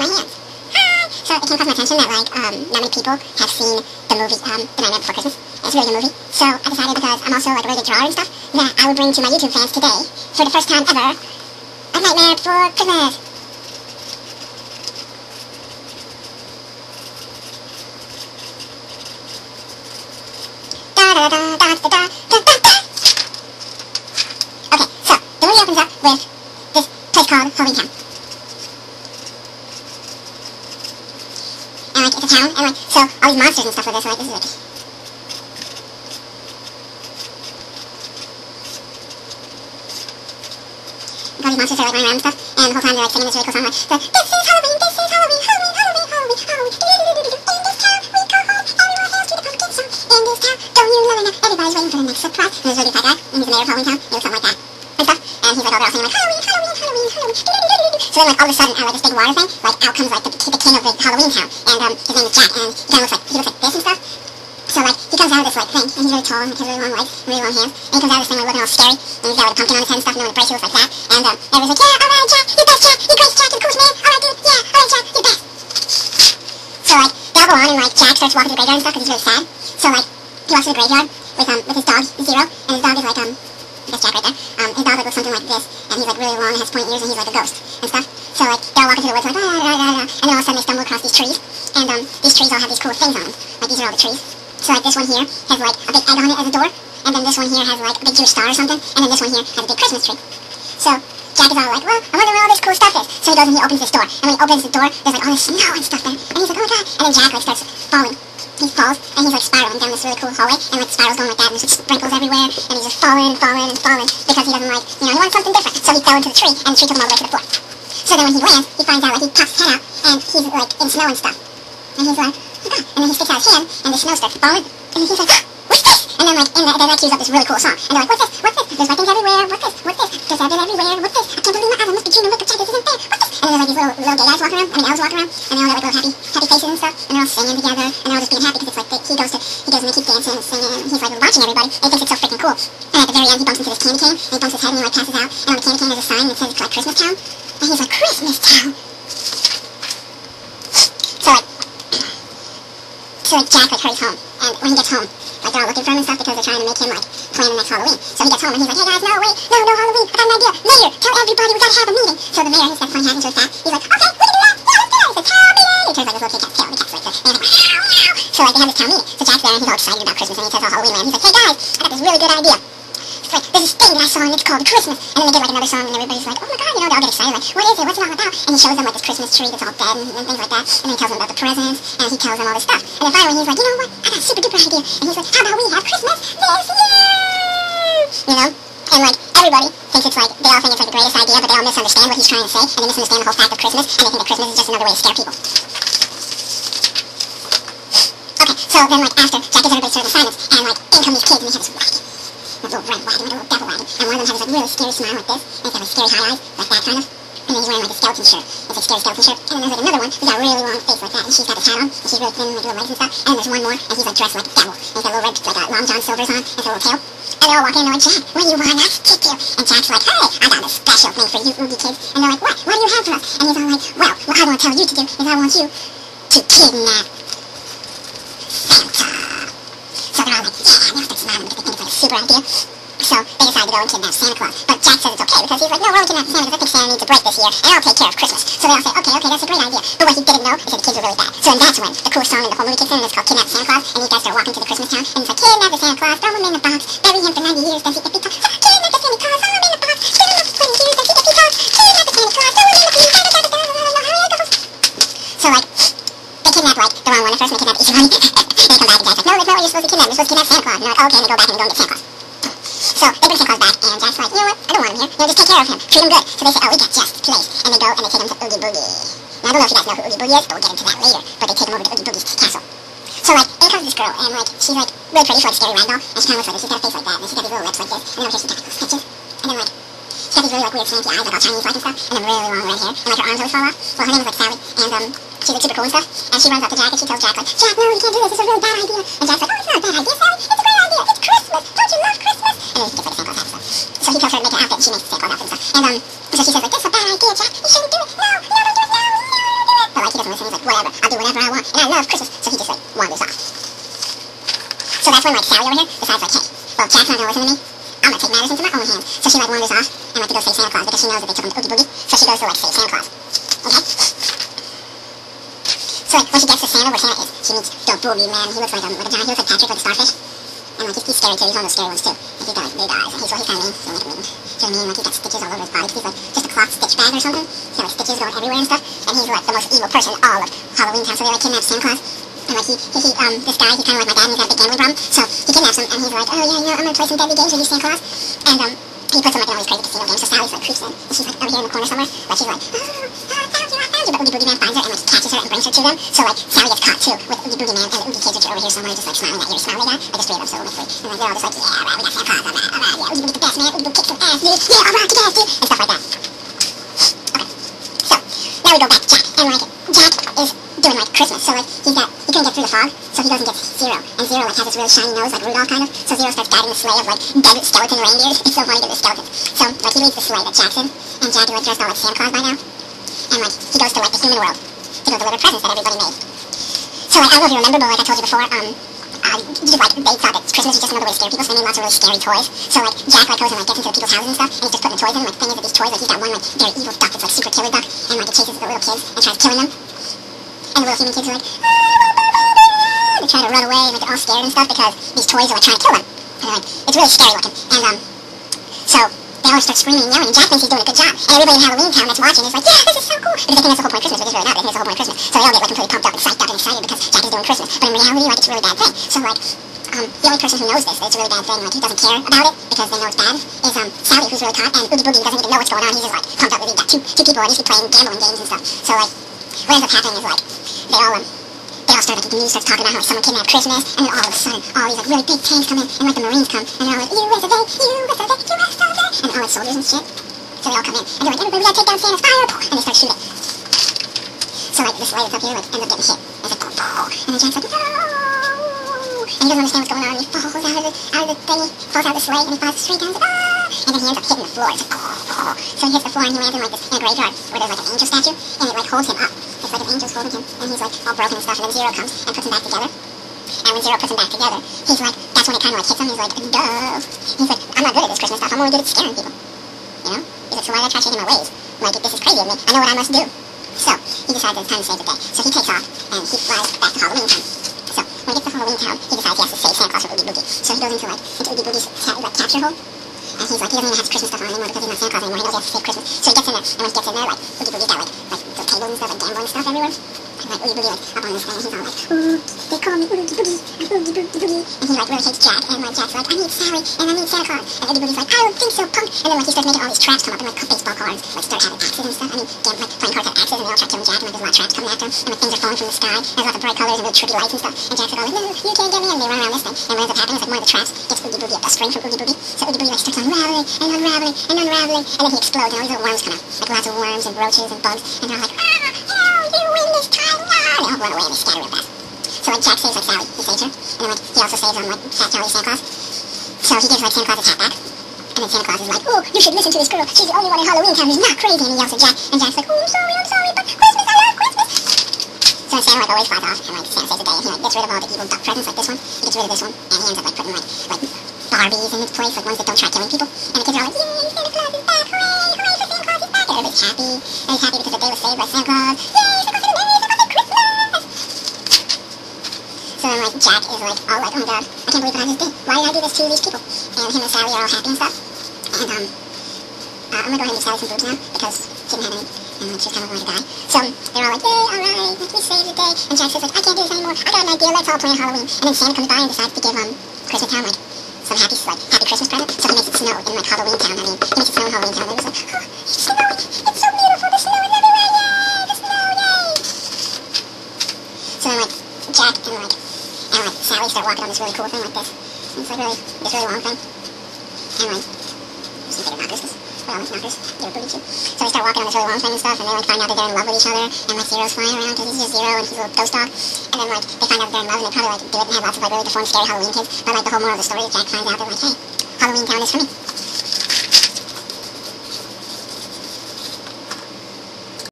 my hands. Hi! So it came across my attention that, like, not many people have seen the movie, The Nightmare Before Christmas. It's a really good movie. So I decided, because I'm also, like, a really good drawer and stuff, that I would bring to my YouTube fans today, for the first time ever, A Nightmare Before Christmas. Okay, so the movie opens up with this place called Halloween Town. And, like, it's a town, and, like, so all these monsters and stuff with this, so, like, this is, like, all these monsters are, like, running around and stuff, and the whole time they're, like, singing this really cool song, like, this is Halloween, this is Halloween, Halloween, Halloween, Halloween, Halloween, in this town, we go home, everyone hails to the pumpkin song, in this town, don't you love it now, everybody's waiting for the next surprise, and there's a really fat guy, and he's the mayor of Halloween Town, and he looks something like that, and stuff, and he's, like, all singing, like, Halloween, Halloween, Halloween, Halloween, so then, like, all of a sudden, out of, like, this big water thing, like, out comes, like, the king of the Halloween Town, and, his name is Jack, and he kind of looks like this and stuff. So, like, he comes out of this, like, thing, and he's really tall, and he has really long legs, and really long hands, and he comes out of this thing, like, looking all scary, and he's got, like, a pumpkin on his head and stuff, and then when it breaks, he looks like that, and, everybody's like, yeah, alright, Jack, you're best, Jack, you're great, Jack, you're the coolest man, alright, dude, yeah, alright, Jack, you're best. So, like, they all go on, and, like, Jack starts walking to the graveyard and stuff, because he's really sad, so, like, he walks to the graveyard with his dog, Zero, and his dog is, like, that's Jack right there, his dog, like, looks something like this, and he's, like, really long, and has pointy ears, and he's, like, a ghost, and stuff, so, like, they're all walking through the woods, like, and then all of a sudden they stumble across these trees, and, these trees all have these cool things on them, like, these are all the trees. So, like, this one here has, like, a big egg on it as a door, and then this one here has, like, a big Jewish star or something, and then this one here has a big Christmas tree. So, Jack is all like, well, I wonder where all this cool stuff is. So he goes and he opens this door, and when he opens the door, there's, like, all this snow and stuff there, and he's like, oh my god, and then Jack, like, starts falling. He falls, and he's, like, spiraling down this really cool hallway, and, like, spirals going like that, and there's, like, sprinkles everywhere, and he's just falling, because he doesn't like, he wants something different. So he fell into the tree, and the tree took him all the way to the floor. So then when he lands, he finds out, like, he pops his head out, and he's, like, in snow and stuff. And he's like, oh my god, and then he sticks out his hand, and the snow starts falling, and he's like, what's this? And then, like, then that cues up this really cool song. And they're like, what's this? What's this? There's like things everywhere. What's this? What's this? There's evidence everywhere. What's this? I can't believe my eyes. I must be dreaming. Look, check, this isn't fair. What's this? And then there's, like, these little gay guys walking around. I mean, elves walking around. And they all got, like, little happy faces and stuff. And they're all singing together. And they're all just being happy because it's, like, he goes and they keep dancing and singing. And he's, like, watching everybody. And he thinks it's so freaking cool. And at the very end, he bumps into this candy cane. And he bumps his head and he, like, passes out. And on the candy cane, there's a sign that says it's, like, Christmas Town. And he's like, Christmas Town. So, like, Jack, like, hurries home, and when he gets home, like, they're all looking for him and stuff because they're trying to make him, like, plan the next Halloween. So he gets home, and he's like, hey guys, no, wait, no Halloween, I got an idea, Mayor, tell everybody we gotta have a meeting. So the mayor, he's got the funny hat and really fat, he's like, okay, we can do that, yeah, let's do it. He says, town meeting. He turns, like, this little kid cat's tail, and the cat's like this, and he's like, meow, meow. So, like, they have this town meeting, so Jack's there, and he's all excited about Christmas, and he tells all Halloween land, he's like, hey guys, I got this really good idea. It's like, there's this thing that I saw, and it's called Christmas. And then they get, like, another song, and everybody's like, oh my god, they all get excited, like, what is it, what's it all about? And he shows them, like, this Christmas tree that's all dead, and things like that, and then he tells them about the presents, and he tells them all this stuff. And then finally he's like, you know what, I got a super duper idea. And he's like, how about we have Christmas this year? You know? And, like, everybody thinks it's, like, they all think it's, like, the greatest idea, but they all misunderstand what he's trying to say, and they misunderstand the whole fact of Christmas, and they think that Christmas is just another way to scare people. Okay, so then, like, after, Jack gives everybody certain assignments, and, like, in come these kids, and they have this wagon. A little red wagon, a little devil wagon, and one of them has this, like, really scary smile like this, and he's got, like, scary high eyes, like that kind of, and then he's wearing, like, a skeleton shirt, it's like, scary skeleton shirt, and then there's, like, another one who's got a really long face like that, and she's got this hat on, and she's really thin, like, little legs and stuff, and then there's one more, and he's, like, dressed like a devil, and he's got little red, like, long John Silvers on, and a little tail, and they're all walking in, and they're like, Jack, what do you want us to do? And Jack's like, hey, I got a special thing for you oogie kids, and they're like, what do you have for us? And he's all like, well, what I want to tell you to do is I want you to kidnap Santa. So they're all like, yeah, and they're smiling because they think it's, like, a super idea. So they decide to go and kidnap Santa Claus. But Jack says it's okay because he's like, no, we're going to kidnap Santa because I think Santa needs a break this year, and I'll take care of Christmas. So they all say, okay, that's a great idea. But what he didn't know is that the kids were really bad. So then that's when the coolest song in the whole movie kicks in, and it's called Kidnap Santa Claus, and these guys start walking to the Christmas town, and it's like, kidnap the Santa Claus, throw him in the box, bury him for 90 years, then he gets beat up. Kidnap the Santa Claus, throw him in the box, bury him for 20 years, then he gets beat up. Kidnap the Santa Claus, throw him in the freezer, so, like, they kidnap, like, the wrong one at first, and they kidnap each one. They come back, and Jack's like, no, that's not what you're supposed to kidnap. You're supposed to kidnap Santa Claus. And they're like, oh, okay, and they go back and they go and get Santa Claus. So they bring Santa Claus back, and Jack's like, you know what, I don't want him here. Just take care of him. Treat him good. So they say, oh, we got just place. And they go and they take him to Oogie Boogie. Now, I don't know if you guys know who Oogie Boogie is, but we'll get into that later. But they take him over to Oogie Boogie's castle. So, like, in comes this girl, and, like, she's, like, really pretty. She's, like, a scary ragdoll, and she kind of looks like this. She's got a face like that, and she's got these little lips like this, and then over here she's got, like, little stitches. And then, like, she's got these really, like, weird slanty eyes, like, all Chinese-like and stuff, and then really long red hair, and, like, her arms always fall off. Well, her name is, like, Sally, and, she's, like, super cool and stuff, and she runs up to Jack, and she tells Jack, like, Jack, no, you can't do this, it's a really bad idea. And Jack's like, oh, it's not a bad idea, Sally, it's a great idea, it's Christmas, don't you love Christmas? And then he gets, like, a Santa Claus hat and stuff. So he tells her to make an outfit, and she makes the Santa Claus outfit and stuff. And, so she says, like, this is a bad idea, Jack, you shouldn't do it, no, don't do it, no, don't do it. But, doesn't listen. He's like, whatever, I'll do whatever I want, and I love Christmas. So he just like wanders off. So that's when like Sally over here decides like, hey, well, Jack's not gonna listen to me. I'm gonna take matters into my own hands. So she like wanders off and like to go save Santa Claus because she knows that they took him to Oogie Boogie. So she goes to like save Santa Claus. Okay. So like when she gets to Santa, where Santa is, she meets the boogeyman. He looks like a giant. He looks like Patrick with a starfish. And like he's scary too. He's one of those scary ones too. Like he's got like big eyes. And he's kind of mean. He's like mean. Do you know what I mean? Like he's got stitches all over his body. He's like just a cloth stitch bag or something. He's got like stitches going everywhere and stuff. And he's like the most evil person in all of Halloween Town. So they like kidnap Santa Claus. And like this guy, he's kind of like my dad, and he's got a big gambling problem. So he kidnaps him, and he's like, oh yeah, you know, I'm gonna play some deadly games with you, Santa Claus. And he puts him like in all these crazy casino games. So Sally's like creeps in, and she's like over here in the corner somewhere. Like she's like, I found you. But Oogie Boogie Man finds her and like catches her and brings her to them. So like Sally gets caught too with Oogie Boogie Man and the Oogie kids, which are over here somewhere, just like smiling at you. Smile like that, like the three of them, so nicely. And like they're all just like, yeah, right, we got Santa Claus, alright, yeah, Oogie Boogie's the best man. Oogie Boogie kicks some ass, dude. Yeah, alright, kick ass, dude, and stuff like that. Okay, so now we go back to Jack, and like Jack is doing like Christmas, so like he couldn't get through the fog, so he goes and gets Zero, and Zero like has this really shiny nose like Rudolph kind of, so Zero starts guiding the sleigh of like dead skeleton reindeers. It's so funny because they're skeletons. So like he leads the sleigh that Jack's in, and Jack is like dressed all like Santa Claus by now, and like he goes to like the human world to go deliver presents that everybody made. So like I don't know if you remember, but like I told you before, just like they thought that Christmas was just another way to scare people, so they made lots of really scary toys. So like Jack like goes and like gets into people's houses and stuff, and he's just putting the toys in. Like the thing is that these toys, like he's got one like very evil duck that's like super killer duck, and like it chases the little kids and tries killing them. And the little human kids are like, they try to run away and like they're all scared and stuff because these toys are like trying to kill them. And like it's really scary looking. And so they always start screaming and yelling, and Jack thinks he's doing a good job. And everybody in Halloween Town that's watching is like, yeah, this is so cool. Because they think that's the whole point of Christmas, but it's really not. They think it's the whole point of Christmas. So they all get like completely pumped up and psyched up and excited because Jack is doing Christmas. But in reality, like it's a really bad thing. So like the only person who knows this, that it's a really bad thing, like he doesn't care about it because they know it's bad, is Sally, who's really caught, and Oogie Boogie doesn't even know what's going on. He's just like pumped up that he's got two people and he's playing gambling games and stuff. So like what ends up happening is like they all start, like the news starts talking about how like someone kidnapped Christmas, and then all of a sudden all these like really big tanks come in, and like the Marines come, and they're all like, USA, USA, USA, and all like soldiers and shit. So they all come in, and they're like, everybody, we gotta take down Santa's fire, and they start shooting. So like the sleigh that's up here like ends up getting hit. It's like, and then Jack's like, no, and he doesn't understand what's going on, and he falls out of the thingy, falls out of the sleigh, and he falls straight down, and then he ends up hitting the floor. It's like, so he hits the floor, and he lands in like this in a graveyard where there's like an angel statue, and it like holds him up. It's like an angel's holding him, and he's like all broken and stuff, and then Zero comes and puts him back together. And when Zero puts him back together, he's like, that's when it kind of like hits him. He's like, duh. He's like, I'm not good at this Christmas stuff. I'm only good at scaring people. You know? He's like, so why did I try changing my ways? Like, this is crazy of me. I know what I must do. So he decides it's time to save the day. So he takes off and he flies back to Halloween Town. So when he gets to Halloween Town, he decides he has to save Santa Claus from Oogie Boogie. So he goes into Oogie Boogie's like capture hole. And he's like, he doesn't even have his Christmas stuff on anymore because he's not Santa Claus anymore. He knows he has to save Christmas. So he gets in there, and when he gets in there, like Oogie Boogie's got like the tables and stuff, like gambling stuff everywhere. And like Oogie Boogie like up on this thing, and he's all like, ooh, they call me Oogie Boogie, Oogie Boogie. And he like really hates Jack, and like Jack's like, I need Sally, and I need Santa Claus. And Oogie Boogie's like, I don't think so, punk. And then like he starts making all these traps come up, and like baseball cards, like start having axes and stuff. I mean, like playing cards have axes, and they all try killing Jack, and like there's a lot of traps coming after him, and like things are falling from the sky, and there's lots of bright colors and really trippy lights and stuff. And Jack's like, oh, no, you can't get me, and they run around this thing. And what ends up happening is like one of the traps gets Oogie Boogie a string from Oogie Boogie. So Oogie Boogie like starts unraveling and unraveling and unraveling, and then he explodes, and all these little worms come out, like lots of worms and roaches and bugs, and they're all like, you win this time, no! And they all run away and they scatter real fast. So like Jack saves like Sally, he saves her, and then like he also saves like Fat Charlie Santa Claus. So he gives like Santa Claus his hat back, and then Santa Claus is like, oh, you should listen to this girl, she's the only one in Halloween Town who's not crazy, and he yells at Jack, and Jack's like, oh, I'm sorry, but Christmas, I love Christmas! So Santa like always flies off, and like Santa saves the day, and he like gets rid of all the evil duck presents like this one, he gets rid of this one, and he ends up like putting like Barbies in its place, like ones that don't try killing people, and the kids are all like, yay, Santa Claus is back, hooray, hooray for Santa Claus is back, and everybody's happy, and he's happy because the day was saved by Santa Claus, yay, Santa Claus is a day, Santa Claus is Christmas! So then like Jack is like all like, oh my god, I can't believe that I just did, why did I do this to these people? And him and Sally are all happy and stuff, and I'm gonna go ahead and give Sally some boobs now, because she didn't have any, and like she's kind of going to die. So they're all like, yay, alright, we saved the day, and Jack says like, I can't do this anymore, I got an idea, let's all plan Halloween, and then Santa comes by and decides to give Christmas Town like some happy Christmas present, so he makes it snow in like Halloween Town. I mean, he makes it snow in Halloween Town, and it was like, oh, it's snowing, it's so beautiful, the snow is everywhere, yay, the snow, yay! So then like Jack and Sally start walking on this really cool thing like this. And it's like this really long thing, and like there's some bigger knockers, because we're all knockers, they're booty too. So they start walking on this really long thing and stuff, and they like find out that they're in love with each other, and like Zero's flying around because he's just Zero and he's a little ghost dog, and then like they find out that they're in love, and they probably like do it and have lots of like really deformed, scary Halloween kids, but like the whole moral of the story is Jack finds out that like, hey, Halloween Town is for me.